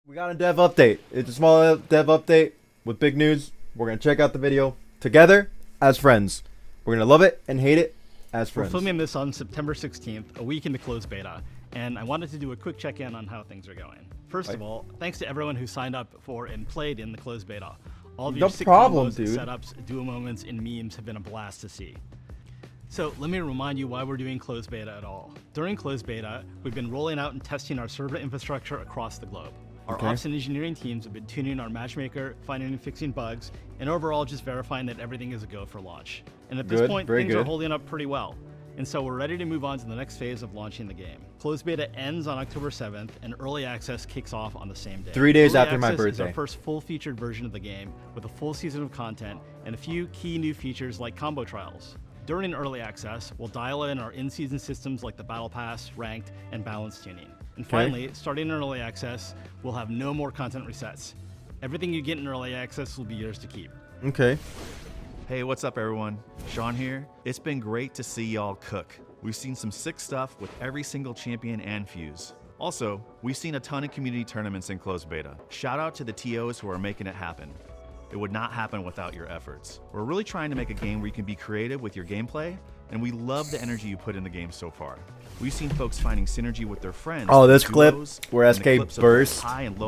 We got a dev update. It's a small dev update with big news. We're going to check out the video together as friends. We're going to love it and hate it as We're friends. filming this on September 16th, a week into closed beta, and I wanted to do a quick check-in on how things are going. First of all, thanks to everyone who signed up for and played in the closed beta. All of your sick combos, setups, duo moments, and memes have been a blast to see. So let me remind you why we're doing closed beta at all. During closed beta, we've been rolling out and testing our server infrastructure across the globe. Our ops and engineering teams have been tuning our matchmaker, finding and fixing bugs, and overall just verifying that everything is a go for launch. And at this point, things are holding up pretty well. And so we're ready to move on to the next phase of launching the game. Closed beta ends on October 7th, and early access kicks off on the same day. 3 days early after my birthday. Is our first full-featured version of the game, with a full season of content and a few key new features like combo trials. During early access, we'll dial in our in-season systems like the Battle Pass, Ranked, and Balance tuning. And finally, starting in early access, we'll have no more content resets. Everything you get in early access will be yours to keep. Okay. Hey, what's up everyone? Sean here. It's been great to see y'all cook. We've seen some sick stuff with every single champion and fuse. Also, we've seen a ton of community tournaments in closed beta. Shout out to the TOs who are making it happen. It would not happen without your efforts. We're really trying to make a game where you can be creative with your gameplay, and we love the energy you put in the game so far. We've seen folks finding synergy with their friends. Oh, this clip where SK burst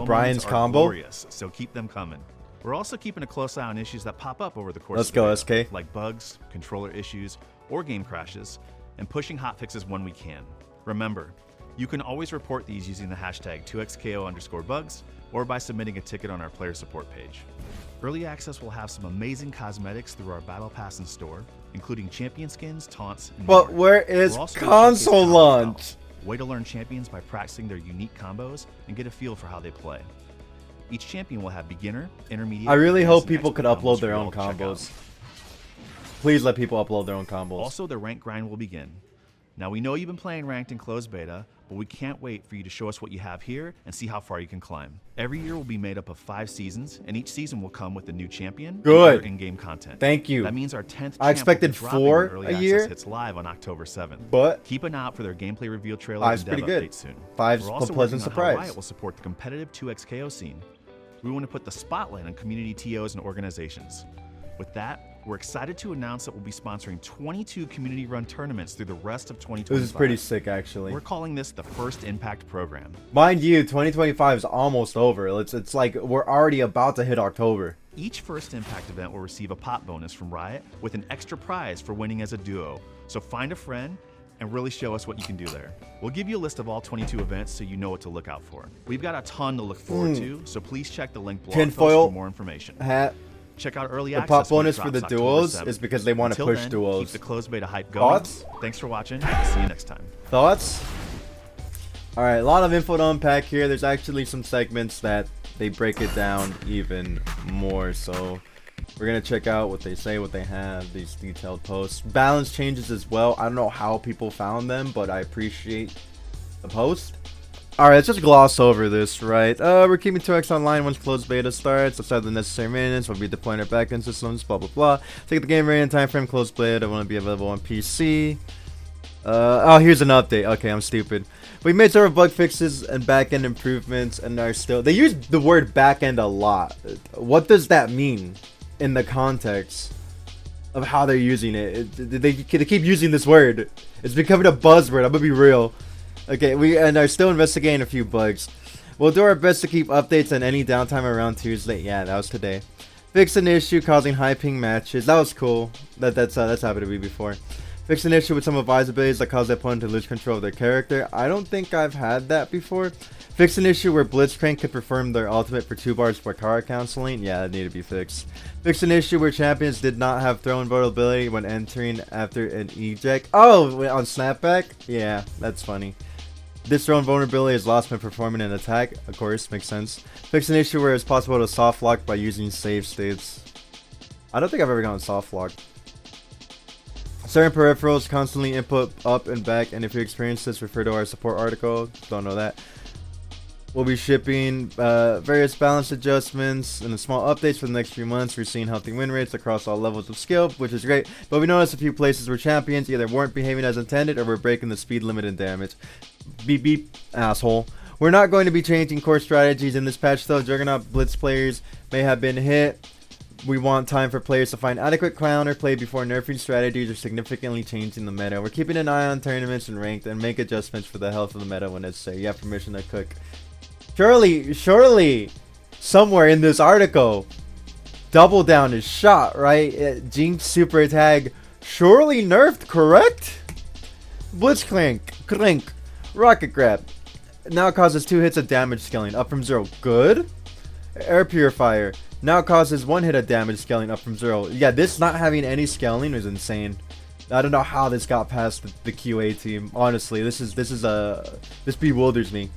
Brian's combo. Glorious, so keep them coming. We're also keeping a close eye on issues that pop up over the course of the beta, SK. like bugs, controller issues, or game crashes, and pushing hotfixes when we can. Remember, you can always report these using the hashtag 2xko_bugs or by submitting a ticket on our player support page. Early access will have some amazing cosmetics through our Battle Pass and store, including champion skins, taunts, and more. But where is console launch? Way to learn champions by practicing their unique combos and get a feel for how they play. Each champion will have beginner, intermediate. I really hope people could upload their own combos. Please let people upload their own combos. Also, the rank grind will begin. Now, we know you've been playing ranked in closed beta, but we can't wait for you to show us what you have here and see how far you can climb. Every year will be made up of 5 seasons, and each season will come with a new champion and other in-game content. Thank you. That means our 10th I expected 4 a year. Hits live on October 7th. But keep an eye out for their gameplay reveal trailer and dev update soon. 5's a pleasant surprise. Riot will support the competitive 2xko scene. We want to put the spotlight on community TOs and organizations. With that, we're excited to announce that we'll be sponsoring 22 community-run tournaments through the rest of 2025. This is pretty sick, actually. We're calling this the First Impact Program. Mind you, 2025 is almost over. It's like we're already about to hit October. Each First Impact event will receive a pop bonus from Riot with an extra prize for winning as a duo. So find a friend and really show us what you can do there. We'll give you a list of all 22 events so you know what to look out for. We've got a ton to look forward to, so please check the link below for more information. Hat. Check out early access. The pop bonus for the duos is because they want to push duos. Keep the closed beta hype going. Thoughts? Thanks for watching. See you next time. Thoughts? Alright, a lot of info to unpack here. There's actually some segments that they break it down even more. So we're going to check out what they say, what they have, these detailed posts. Balance changes as well. I don't know how people found them, but I appreciate the post. Alright, let's just gloss over this, right? We're keeping 2x online once closed beta starts. Let's have the necessary maintenance. We'll be deploying our backend systems, blah, blah, blah. Take the game ready in time frame, closed beta. I want to be available on PC. Oh, here's an update. Okay, I'm stupid. We made several bug fixes and backend improvements, and are still... They use the word backend a lot. What does that mean in the context of how they're using it? They keep using this word. It's becoming a buzzword. I'm gonna be real. Okay, we are still investigating a few bugs. We'll do our best to keep updates on any downtime around Tuesday. Yeah, that was today. Fix an issue causing high ping matches. That was cool. That's happened to me before. Fix an issue with some advisabilities that cause the opponent to lose control of their character. I don't think I've had that before. Fix an issue where Blitzcrank could perform their ultimate for 2 bars for card counseling. Yeah, that needed to be fixed. Fix an issue where champions did not have throw invulnerability when entering after an eject. Oh, on snapback? Yeah, that's funny. This throw invulnerability is lost when performing an attack. Of course, makes sense. Fix an issue where it's possible to soft lock by using save states. I don't think I've ever gotten soft lock. Certain peripherals constantly input up and back, and if you experience this, refer to our support article. Don't know that. We'll be shipping various balance adjustments and small updates for the next few months. We're seeing healthy win rates across all levels of skill, which is great. But we noticed a few places where champions either weren't behaving as intended or were breaking the speed limit and damage. Beep beep, asshole. We're not going to be changing core strategies in this patch though. Juggernaut Blitz players may have been hit. We want time for players to find adequate counter play before nerfing strategies or significantly changing the meta. We're keeping an eye on tournaments and ranked and make adjustments for the health of the meta when necessary. You have permission to cook. Surely, somewhere in this article, double down is shot, right? Jinx super tag, surely nerfed, correct? Blitzcrank, rocket grab. Now causes 2 hits of damage scaling, up from 0. Good. Air purifier. Now causes 1 hit of damage scaling, up from 0. Yeah, this not having any scaling is insane. I don't know how this got past the QA team. Honestly, this bewilders me.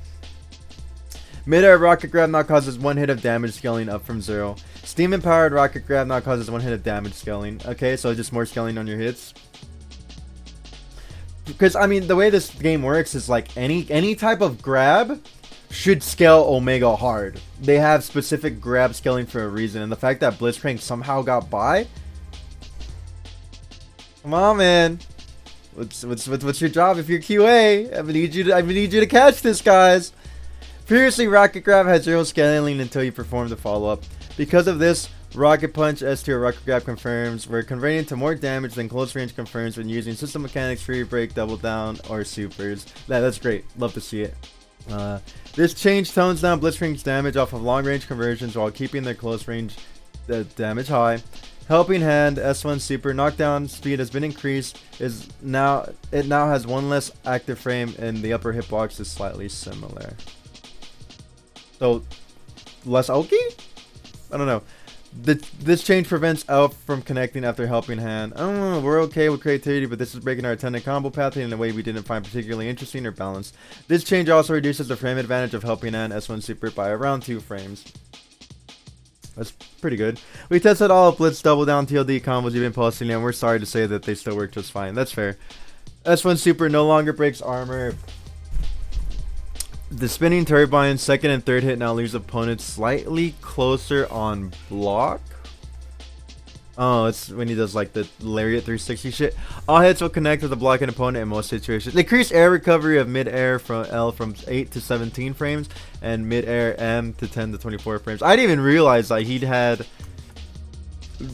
Mid-air rocket grab now causes 1 hit of damage scaling, up from 0. Steam empowered rocket grab now causes 1 hit of damage scaling. Okay, so just more scaling on your hits. Because I mean, the way this game works is like any type of grab should scale Omega hard. They have specific grab scaling for a reason, and the fact that Blitzcrank somehow got by. Come on, man. What's your job if you're QA? I need you to catch this, guys. Previously, Rocket Grab had 0 scaling until you perform the follow-up. Because of this, Rocket Punch S tier Rocket Grab confirms. We're converting to more damage than close range confirms when using system mechanics, free break, double down, or supers. That's great. Love to see it. This change tones down Blitzcrank's damage off of long range conversions while keeping their close range damage high. Helping Hand S1 super knockdown speed has been increased. It now has 1 less active frame, and the upper hitbox is slightly similar. So less Oki? I don't know. This change prevents Elf from connecting after Helping Hand. I don't know, we're okay with creativity, but this is breaking our attendant combo path in a way we didn't find particularly interesting or balanced. This change also reduces the frame advantage of Helping Hand S1 Super by around 2 frames. That's pretty good. We tested all of Blitz double down TLD combos you've been posting, and we're sorry to say that they still work just fine. That's fair. S1 Super no longer breaks armor. The spinning turbine second and third hit now leaves opponents slightly closer on block. Oh, it's when he does like the lariat 360 shit. All hits will connect with the blocking opponent in most situations. Decrease air recovery of mid-air from L from 8 to 17 frames and mid-air M to 10 to 24 frames. I didn't even realize that he'd had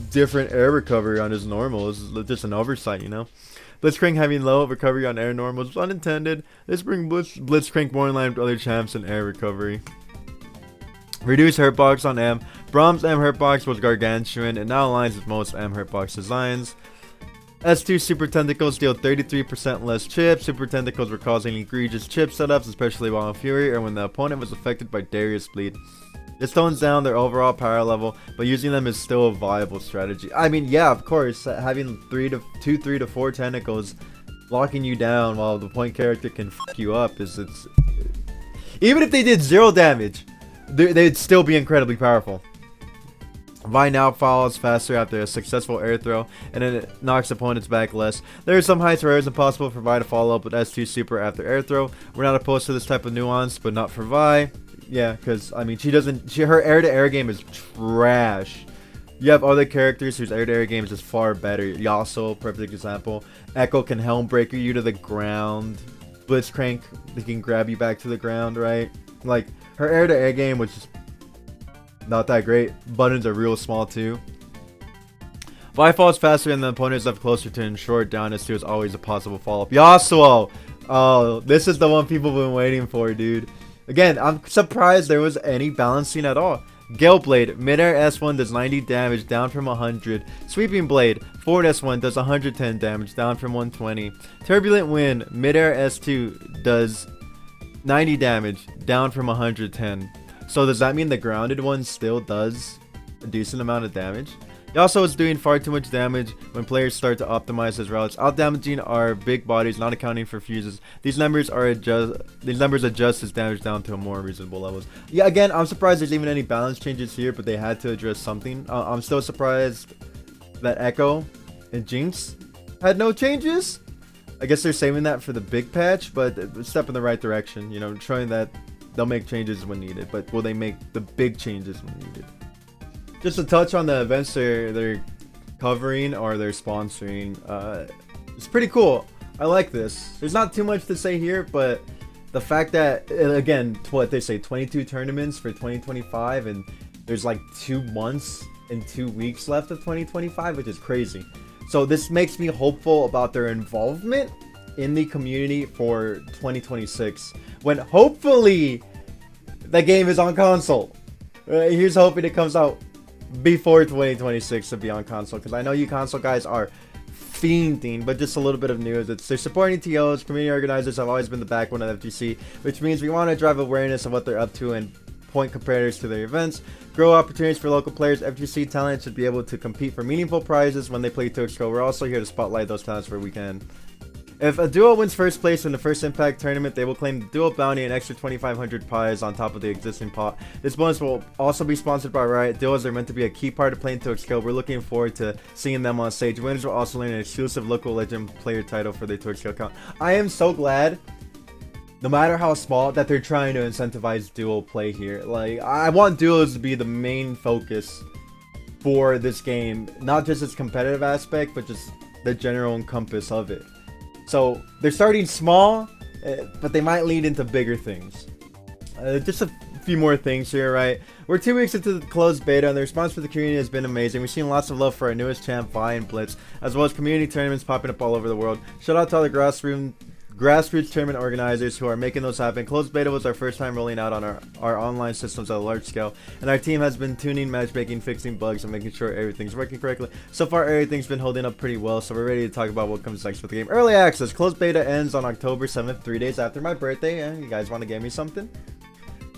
different air recovery on his normal. It's just an oversight, you know. Blitzcrank having low recovery on air normals was unintended. This brings Blitzcrank more in line with other champs in air recovery. Reduce hurtbox on M. Brahms M hurtbox was gargantuan and now aligns with most M hurtbox designs. S2 Super Tentacles deal 33% less chips. Super Tentacles were causing egregious chip setups, especially while in Fury or when the opponent was affected by Darius Bleed. This tones down their overall power level, but using them is still a viable strategy. I mean, yeah, of course, having 3 to 4 tentacles locking you down while the point character can fuck you up is even if they did 0 damage, they'd still be incredibly powerful. Vi now falls faster after a successful air throw, and then it knocks opponents back less. There are some heights where it is impossible for Vi to follow up with S2 Super after air throw. We're not opposed to this type of nuance, but not for Vi. Yeah, because I mean, her air-to-air game is trash. You have other characters whose air-to-air game is just far better. Yasuo, perfect example. Echo can Helmbreaker you to the ground. Blitzcrank, they can grab you back to the ground, right? Like, her air-to-air game was just not that great. Buttons are real small too. Vi falls faster than the opponent is left closer to ensure down S2 is always a possible follow-up. Yasuo! Oh, this is the one people have been waiting for, dude. Again, I'm surprised there was any balancing at all. Gale Blade, mid-air S1 does 90 damage, down from 100. Sweeping Blade, forward S1 does 110 damage, down from 120. Turbulent Wind, mid-air S2 does 90 damage, down from 110. So does that mean the grounded one still does a decent amount of damage? He also is doing far too much damage when players start to optimize his routes. Out-damaging our big bodies, not accounting for fuses. These numbers adjust his damage down to a more reasonable levels. Yeah, again, I'm surprised there's even any balance changes here, but they had to address something. I'm still surprised that Echo and Jinx had no changes. I guess they're saving that for the big patch, but a step in the right direction. You know, showing that they'll make changes when needed, but will they make the big changes when needed? Just to touch on the events they're covering or they're sponsoring, it's pretty cool. I like this. There's not too much to say here, but the fact that, again, what they say, 22 tournaments for 2025, and there's like 2 months and 2 weeks left of 2025, which is crazy. So this makes me hopeful about their involvement in the community for 2026, when hopefully the game is on console. Here's hoping it comes out before 2026 to be on console, because I know you console guys are fiending. But just a little bit of news, they're supporting TOs. Community organizers have always been the backbone of FGC, which means we want to drive awareness of what they're up to and point comparators to their events, grow opportunities for local players. FGC talent should be able to compete for meaningful prizes when they play Twitch Go. We're also here to spotlight those talents where we can. If a duo wins first place in the first Impact tournament, they will claim the duo bounty and extra 2,500 pies on top of the existing pot. This bonus will also be sponsored by Riot. Duos are meant to be a key part of playing to Go. We're looking forward to seeing them on stage. Winners will also learn an exclusive local legend player title for their Twitch Go account. I am so glad, no matter how small, that they're trying to incentivize duo play here. Like, I want duos to be the main focus for this game, not just its competitive aspect, but just the general encompass of it. So they're starting small, but they might lead into bigger things. Just a few more things here, right? We're 2 weeks into the closed beta, and the response from the community has been amazing. We've seen lots of love for our newest champ, Vi and Blitz, as well as community tournaments popping up all over the world. Shout out to all the grassroots tournament organizers who are making those happen. Closed beta was our first time rolling out on our online systems at a large scale, and our team has been tuning, matchmaking, fixing bugs, and making sure everything's working correctly. So far, everything's been holding up pretty well, so we're ready to talk about what comes next with the game. Early access. Closed beta ends on October 7th, 3 days after my birthday. You guys want to get me something?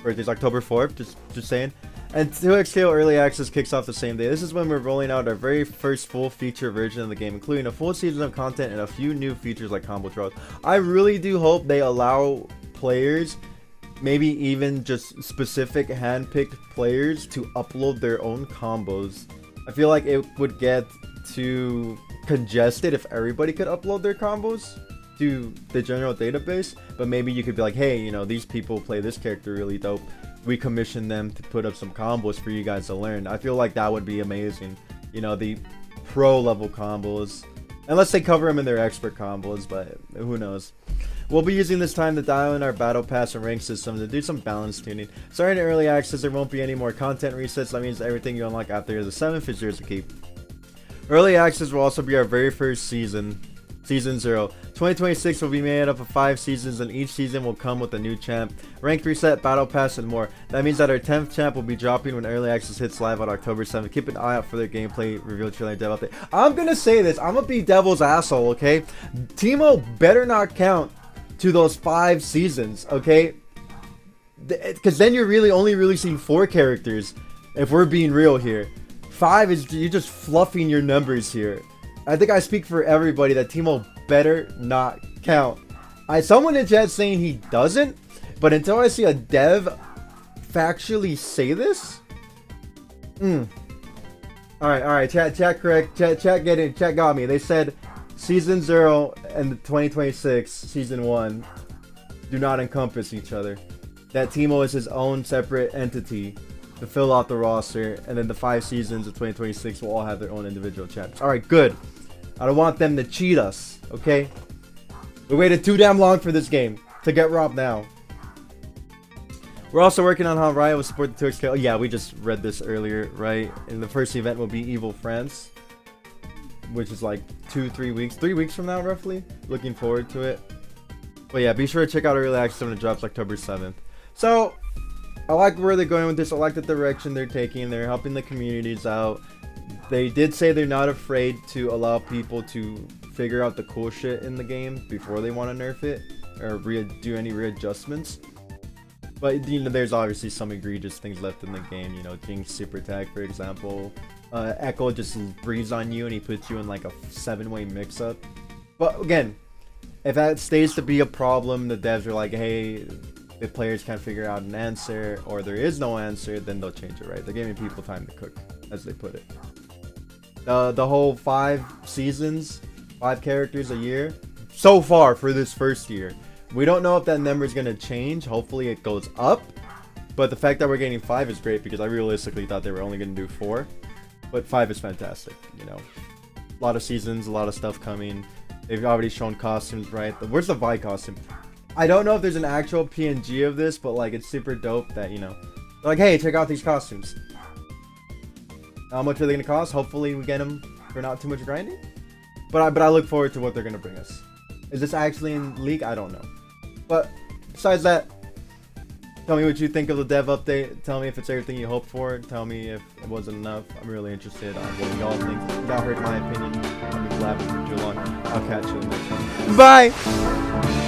Birthday's October 4th, just saying. And 2xKO Early Access kicks off the same day. This is when we're rolling out our very first full feature version of the game, including a full season of content and a few new features like combo draws. I really do hope they allow players, maybe even just specific hand-picked players, to upload their own combos. I feel like it would get too congested if everybody could upload their combos to the general database, but maybe you could be like, hey, you know, these people play this character really dope. We commission them to put up some combos for you guys to learn. I feel like that would be amazing. You know, the pro level combos, unless they cover them in their expert combos, but who knows. We'll be using this time to dial in our battle pass and rank systems and do some balance tuning. Starting in early access, there won't be any more content resets. That means everything you unlock after the 7th is yours to keep. Early access will also be our very first season, Season 0. 2026 will be made up of 5 seasons, and each season will come with a new champ, ranked reset, battle pass, and more. That means that our 10th champ will be dropping when early access hits live on October 7th. Keep an eye out for their gameplay reveal trailer and dev update. I'm gonna say this, I'm gonna be devil's asshole, okay? Teemo better not count to those 5 seasons, okay? Because then you're really only releasing 4 characters, if we're being real here. 5 is, you're just fluffing your numbers here. I think I speak for everybody that Teemo better not count. Someone in chat saying he doesn't, but until I see a dev factually say this, Alright, chat correct, chat get it, chat got me. They said Season 0 and the 2026 Season 1 do not encompass each other. That Teemo is his own separate entity to fill out the roster, and then the 5 seasons of 2026 will all have their own individual champs. Alright, good. I don't want them to cheat us, okay? We waited too damn long for this game to get robbed now. We're also working on how Riot will support the 2xKO. Oh, yeah, we just read this earlier, right? And the first event will be Evil France, which is like 3 weeks from now, roughly. Looking forward to it. But yeah, be sure to check out early access when it drops October 7th. So, I like where they're going with this. I like the direction they're taking. They're helping the communities out. They did say they're not afraid to allow people to figure out the cool shit in the game before they want to nerf it or do any readjustments. But, you know, there's obviously some egregious things left in the game. You know, Jinx super tag, for example. Echo just breathes on you and he puts you in like a 7-way mix-up. But again, if that stays to be a problem, the devs are like, hey, if players can't figure out an answer or there is no answer, then they'll change it, right? They're giving people time to cook, as they put it. The whole 5 seasons, 5 characters a year, so far for this first year. We don't know if that number is going to change. Hopefully it goes up. But the fact that we're getting 5 is great because I realistically thought they were only going to do 4. But 5 is fantastic, you know. A lot of seasons, a lot of stuff coming. They've already shown costumes, right? Where's the Vi costume? I don't know if there's an actual PNG of this, but like it's super dope that, you know, they're like, hey, check out these costumes. How much are they gonna cost? Hopefully we get them for not too much grinding. But I look forward to what they're gonna bring us. Is this actually in league? I don't know. But besides that, tell me what you think of the dev update. Tell me if it's everything you hoped for. Tell me if it wasn't enough. I'm really interested on what y'all think. Y'all heard my opinion. I've been blabbing for too long. I'll catch you in the next one. Bye!